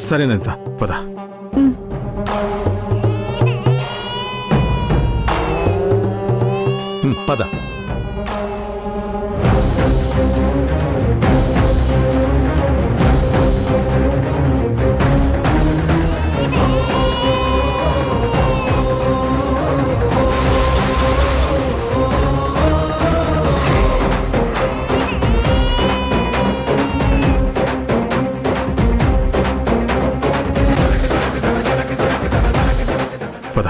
సరేనంత పద. పద. పద.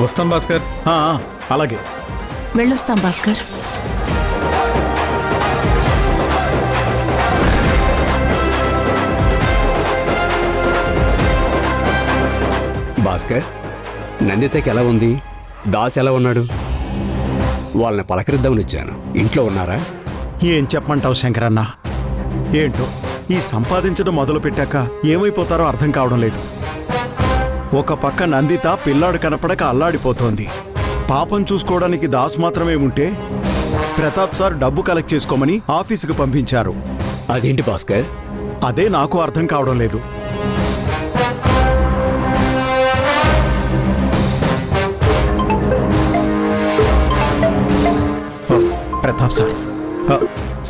వస్తాం భాస్కర్. అలాగే వెళ్ళొస్తాం భాస్కర్. భాస్కర్, నందితకి ఎలా ఉంది? దాస్ ఎలా ఉన్నాడు? వాళ్ళని పలకరిద్దామని వచ్చాను. ఇంట్లో ఉన్నారా? ఏం చెప్పమంటావు శంకరన్న? ఏంటో ఈ సంపాదించడం మొదలు పెట్టాక ఏమైపోతారో అర్థం కావడం లేదు. ఒక పక్క నందిత పిల్లాడు కనపడక అల్లాడిపోతోంది. పాపం చూసుకోవడానికి దాస్ మాత్రమే ఉంటే ప్రతాప్ సార్ డబ్బు కలెక్ట్ చేసుకోమని ఆఫీసుకు పంపించారు. అదేంటి భాస్కర్? అదే నాకు అర్థం కావడం లేదు. ప్రతాప్ సార్.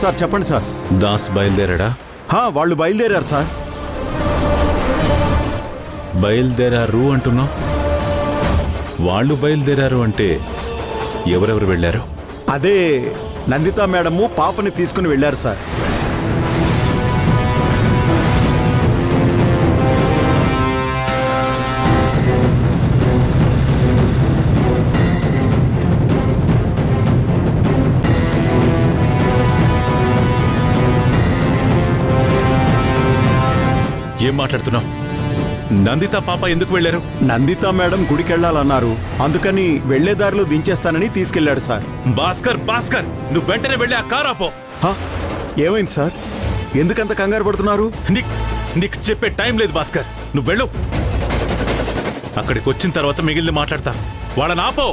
సార్ చెప్పండి సార్. దాస్ బయలుదేరాడా? వాళ్ళు బయలుదేరారు సార్. బయలుదేరారు అంటున్నావు? వాళ్ళు బయలుదేరారు అంటే ఎవరెవరు వెళ్ళారు? అదే నందిత మేడము పాపని తీసుకుని వెళ్ళారు సార్. ఏం మాట్లాడుతున్నావు? నందిత పాప ఎందుకు వెళ్ళారు? నందిత మేడం గుడికెళ్లాలన్నారు, అందుకని వెళ్లేదారిలో దించేస్తానని తీసుకెళ్లాడు సార్. భాస్కర్, భాస్కర్, నువ్వు వెంటనే వెళ్ళి ఆ కారు ఆపో. ఏమైంది సార్? ఎందుకంత కంగారు పడుతున్నారు? నీకు చెప్పే టైం లేదు భాస్కర్, నువ్వు వెళ్ళు. అక్కడికి వచ్చిన తర్వాత మిగిలిన మాట్లాడతా. వాళ్ళని ఆపో.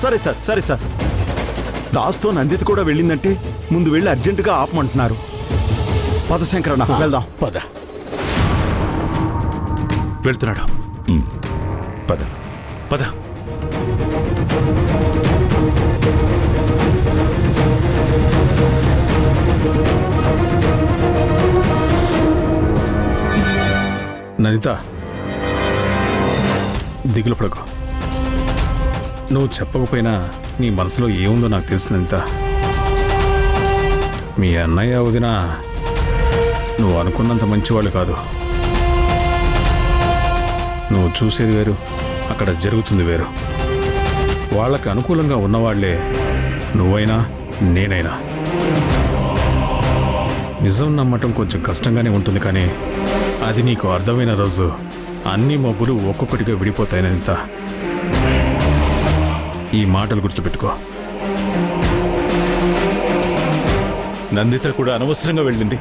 సరే సార్, సరే సార్. దాస్తో నందిత కూడా వెళ్ళిందంటే ముందు వెళ్ళి అర్జెంటుగా ఆపమంటున్నారు. పద శంకరన్న, వెళ్దాం. పద. వెళ్తున్నాడు. పద పద. నందిత, దిగులు పడకు. నువ్వు చెప్పకపోయినా నీ మనసులో ఏముందో నాకు తెలుసు నందిత. మీ అన్నయ్య వదిన నువ్వు అనుకున్నంత మంచివాళ్ళు కాదు. నువ్వు చూసేది వేరు, అక్కడ జరుగుతుంది వేరు. వాళ్ళకి అనుకూలంగా ఉన్నవాళ్లే నువ్వైనా నేనైనా. నిజం నమ్మటం కొంచెం కష్టంగానే ఉంటుంది, కానీ అది నీకు అర్థమైన రోజు అన్ని మబ్బులు ఒక్కొక్కటిగా విడిపోతాయనంత. ఈ మాటలు గుర్తుపెట్టుకో. నందిత కూడా అనవసరంగా వెళ్ళింది.